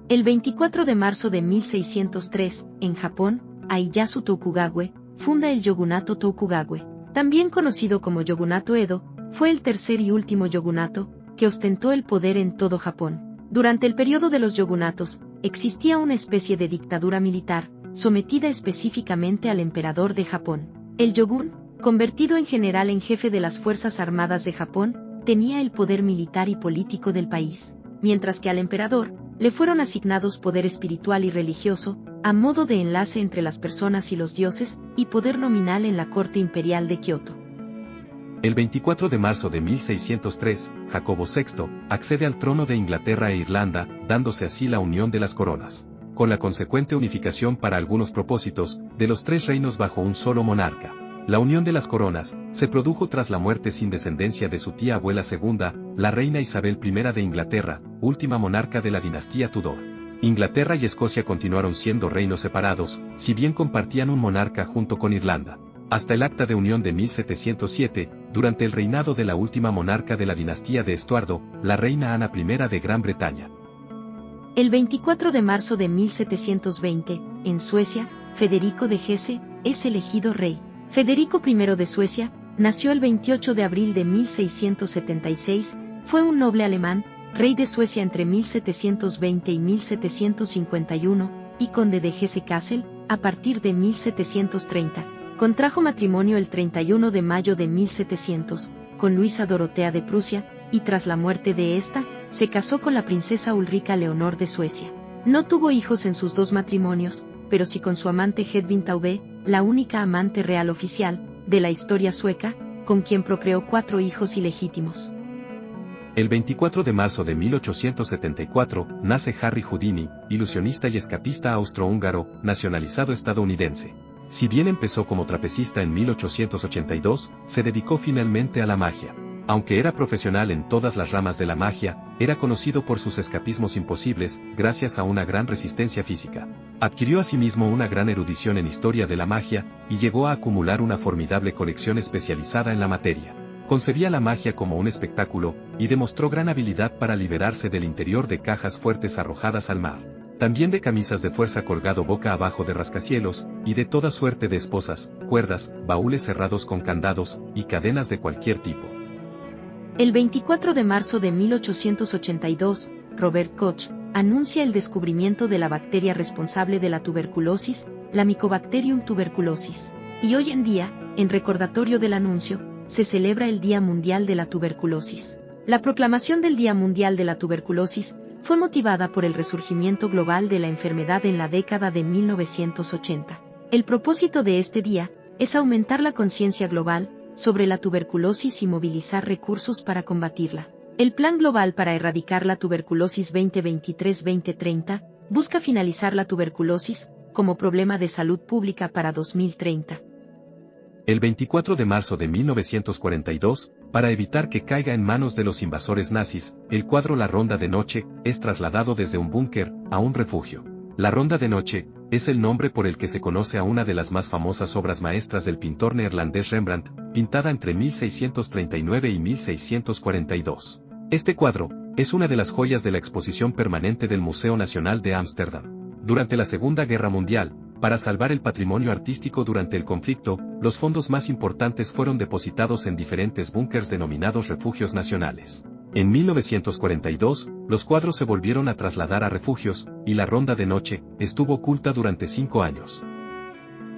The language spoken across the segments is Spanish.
El 24 de marzo de 1603, en Japón, Ieyasu Tokugawa funda el Shogunato Tokugawa. También conocido como Shogunato Edo, fue el tercer y último shogunato que ostentó el poder en todo Japón. Durante el periodo de los shogunatos, existía una especie de dictadura militar, sometida específicamente al emperador de Japón. El shogun, convertido en general en jefe de las Fuerzas Armadas de Japón, tenía el poder militar y político del país, mientras que al emperador le fueron asignados poder espiritual y religioso, a modo de enlace entre las personas y los dioses, y poder nominal en la corte imperial de Kioto. El 24 de marzo de 1603, Jacobo VI accede al trono de Inglaterra e Irlanda, dándose así la unión de las coronas, con la consecuente unificación para algunos propósitos, de los tres reinos bajo un solo monarca. La unión de las coronas se produjo tras la muerte sin descendencia de su tía abuela segunda, la reina Isabel I de Inglaterra, última monarca de la dinastía Tudor. Inglaterra y Escocia continuaron siendo reinos separados, si bien compartían un monarca junto con Irlanda, hasta el Acta de Unión de 1707, durante el reinado de la última monarca de la dinastía de Estuardo, la reina Ana I de Gran Bretaña. El 24 de marzo de 1720, en Suecia, Federico de Hesse es elegido rey. Federico I de Suecia, nació el 28 de abril de 1676, fue un noble alemán, rey de Suecia entre 1720 y 1751, y conde de Hesse-Kassel, a partir de 1730. Contrajo matrimonio el 31 de mayo de 1700, con Luisa Dorotea de Prusia, y tras la muerte de esta, se casó con la princesa Ulrica Leonor de Suecia. No tuvo hijos en sus dos matrimonios, pero sí con su amante Hedvig Taube, la única amante real oficial de la historia sueca, con quien procreó 4 hijos ilegítimos. El 24 de marzo de 1874, nace Harry Houdini, ilusionista y escapista austrohúngaro, nacionalizado estadounidense. Si bien empezó como trapecista en 1882, se dedicó finalmente a la magia. Aunque era profesional en todas las ramas de la magia, era conocido por sus escapismos imposibles, gracias a una gran resistencia física. Adquirió asimismo una gran erudición en historia de la magia, y llegó a acumular una formidable colección especializada en la materia. Concebía la magia como un espectáculo, y demostró gran habilidad para liberarse del interior de cajas fuertes arrojadas al mar. También de camisas de fuerza colgado boca abajo de rascacielos, y de toda suerte de esposas, cuerdas, baúles cerrados con candados, y cadenas de cualquier tipo. El 24 de marzo de 1882, Robert Koch anuncia el descubrimiento de la bacteria responsable de la tuberculosis, la Mycobacterium tuberculosis. Y hoy en día, en recordatorio del anuncio, se celebra el Día Mundial de la Tuberculosis. La proclamación del Día Mundial de la Tuberculosis fue motivada por el resurgimiento global de la enfermedad en la década de 1980. El propósito de este día es aumentar la conciencia global sobre la tuberculosis y movilizar recursos para combatirla. El Plan Global para Erradicar la Tuberculosis 2023-2030 busca finalizar la tuberculosis como problema de salud pública para 2030. El 24 de marzo de 1942, para evitar que caiga en manos de los invasores nazis, el cuadro La Ronda de Noche es trasladado desde un búnker a un refugio. La Ronda de Noche es el nombre por el que se conoce a una de las más famosas obras maestras del pintor neerlandés Rembrandt, pintada entre 1639 y 1642. Este cuadro es una de las joyas de la exposición permanente del Museo Nacional de Ámsterdam. Durante la Segunda Guerra Mundial, para salvar el patrimonio artístico durante el conflicto, los fondos más importantes fueron depositados en diferentes búnkers denominados refugios nacionales. En 1942, los cuadros se volvieron a trasladar a refugios, y La Ronda de Noche estuvo oculta durante 5 años.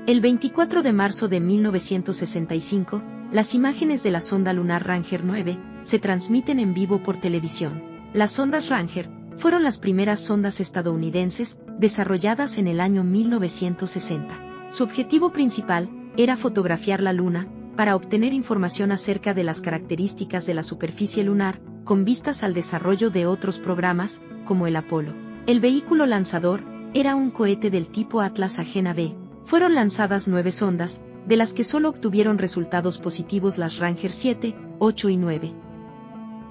El 24 de marzo de 1965, las imágenes de la sonda lunar Ranger 9 se transmiten en vivo por televisión. Las sondas Ranger fueron las primeras sondas estadounidenses desarrolladas en el año 1960. Su objetivo principal era fotografiar la Luna para obtener información acerca de las características de la superficie lunar, con vistas al desarrollo de otros programas, como el Apolo. El vehículo lanzador era un cohete del tipo Atlas Agena B. Fueron lanzadas 9 sondas, de las que solo obtuvieron resultados positivos las Ranger 7, 8 y 9.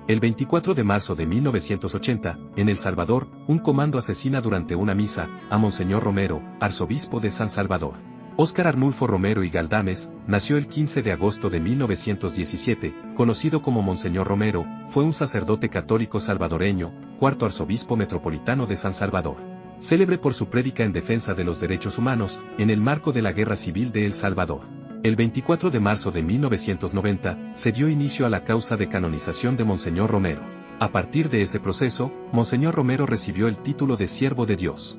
El 24 de marzo de 1980, en El Salvador, un comando asesina durante una misa a Monseñor Romero, arzobispo de San Salvador. Óscar Arnulfo Romero y Galdames, nació el 15 de agosto de 1917, conocido como Monseñor Romero, fue un sacerdote católico salvadoreño, cuarto arzobispo metropolitano de San Salvador. Célebre por su prédica en defensa de los derechos humanos, en el marco de la Guerra Civil de El Salvador. El 24 de marzo de 1990, se dio inicio a la causa de canonización de Monseñor Romero. A partir de ese proceso, Monseñor Romero recibió el título de Siervo de Dios.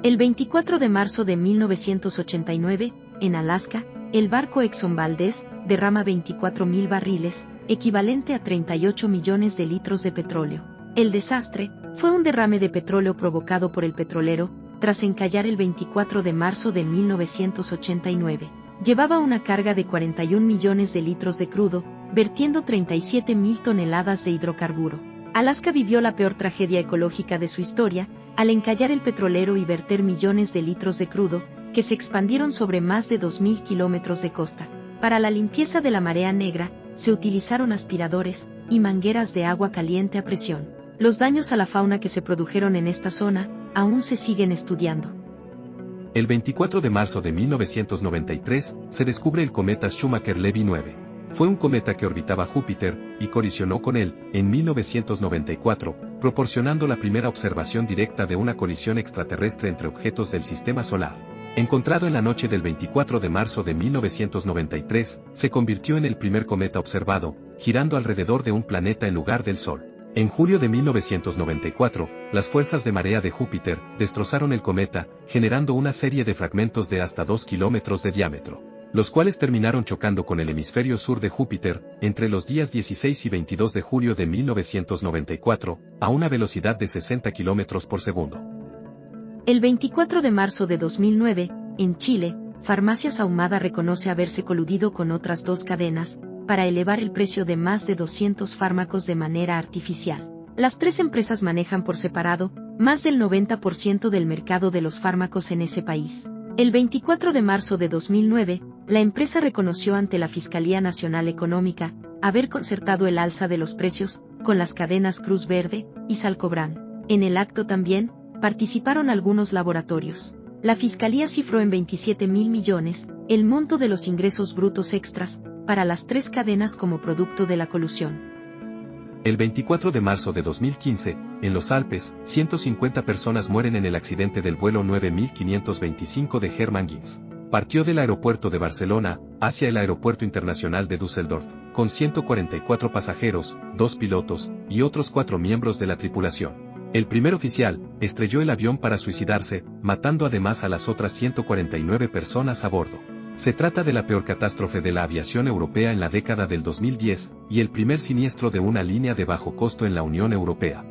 El 24 de marzo de 1989, en Alaska, el barco Exxon Valdez derrama 24.000 barriles, equivalente a 38 millones de litros de petróleo. El desastre fue un derrame de petróleo provocado por el petrolero, tras encallar el 24 de marzo de 1989. Llevaba una carga de 41 millones de litros de crudo, vertiendo 37.000 toneladas de hidrocarburo. Alaska vivió la peor tragedia ecológica de su historia, al encallar el petrolero y verter millones de litros de crudo, que se expandieron sobre más de 2.000 kilómetros de costa. Para la limpieza de la marea negra, se utilizaron aspiradores y mangueras de agua caliente a presión. Los daños a la fauna que se produjeron en esta zona aún se siguen estudiando. El 24 de marzo de 1993, se descubre el cometa Schumacher-Levy 9. Fue un cometa que orbitaba Júpiter, y colisionó con él, en 1994, proporcionando la primera observación directa de una colisión extraterrestre entre objetos del Sistema Solar. Encontrado en la noche del 24 de marzo de 1993, se convirtió en el primer cometa observado, girando alrededor de un planeta en lugar del Sol. En julio de 1994, las fuerzas de marea de Júpiter destrozaron el cometa, generando una serie de fragmentos de hasta 2 kilómetros de diámetro, los cuales terminaron chocando con el hemisferio sur de Júpiter, entre los días 16 y 22 de julio de 1994, a una velocidad de 60 kilómetros por segundo. El 24 de marzo de 2009, en Chile, Farmacias Ahumada reconoce haberse coludido con otras dos cadenas, para elevar el precio de más de 200 fármacos de manera artificial. Las tres empresas manejan por separado más del 90% del mercado de los fármacos en ese país. El 24 de marzo de 2009, la empresa reconoció ante la Fiscalía Nacional Económica haber concertado el alza de los precios con las cadenas Cruz Verde y Salcobran. En el acto también participaron algunos laboratorios. La Fiscalía cifró en 27.000 millones el monto de los ingresos brutos extras para las tres cadenas como producto de la colusión. El 24 de marzo de 2015, en los Alpes, 150 personas mueren en el accidente del vuelo 9525 de Germanwings. Partió del aeropuerto de Barcelona hacia el aeropuerto internacional de Düsseldorf, con 144 pasajeros, 2 pilotos y otros 4 miembros de la tripulación. El primer oficial estrelló el avión para suicidarse, matando además a las otras 149 personas a bordo. Se trata de la peor catástrofe de la aviación europea en la década del 2010, y el primer siniestro de una línea de bajo costo en la Unión Europea.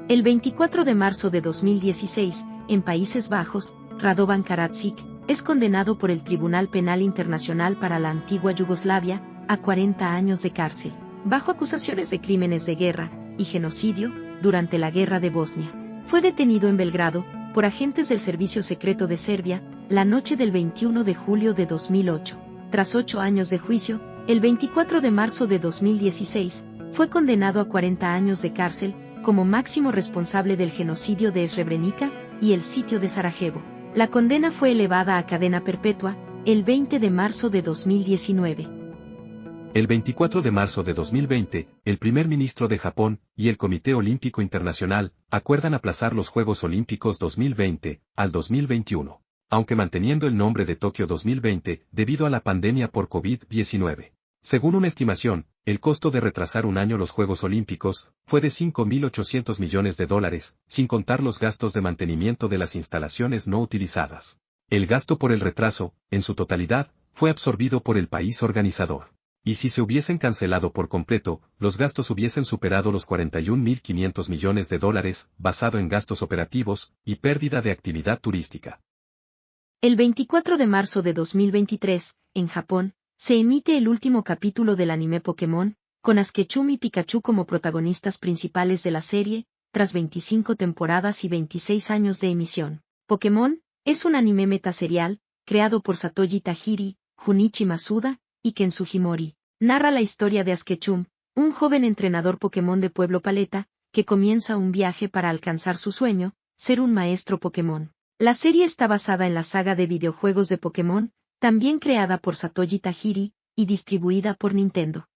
El 24 de marzo de 2016, en Países Bajos, Radovan Karadzic es condenado por el Tribunal Penal Internacional para la antigua Yugoslavia a 40 años de cárcel, bajo acusaciones de crímenes de guerra y genocidio durante la Guerra de Bosnia. Fue detenido en Belgrado por agentes del Servicio Secreto de Serbia la noche del 21 de julio de 2008. Tras 8 años de juicio, el 24 de marzo de 2016, fue condenado a 40 años de cárcel como máximo responsable del genocidio de Srebrenica y el sitio de Sarajevo. La condena fue elevada a cadena perpetua el 20 de marzo de 2019. El 24 de marzo de 2020, el primer ministro de Japón y el Comité Olímpico Internacional acuerdan aplazar los Juegos Olímpicos 2020 al 2021, aunque manteniendo el nombre de Tokio 2020 debido a la pandemia por COVID-19. Según una estimación, el costo de retrasar un año los Juegos Olímpicos fue de $5.800 millones, sin contar los gastos de mantenimiento de las instalaciones no utilizadas. El gasto por el retraso, en su totalidad, fue absorbido por el país organizador. Y si se hubiesen cancelado por completo, los gastos hubiesen superado los $41.500 millones, basado en gastos operativos y pérdida de actividad turística. El 24 de marzo de 2023, en Japón, se emite el último capítulo del anime Pokémon, con Ash Ketchum y Pikachu como protagonistas principales de la serie, tras 25 temporadas y 26 años de emisión. Pokémon es un anime metaserial, creado por Satoshi Tajiri, Junichi Masuda y Ken Sugimori. Narra la historia de Ash Ketchum, un joven entrenador Pokémon de Pueblo Paleta, que comienza un viaje para alcanzar su sueño, ser un maestro Pokémon. La serie está basada en la saga de videojuegos de Pokémon, también creada por Satoshi Tajiri, y distribuida por Nintendo.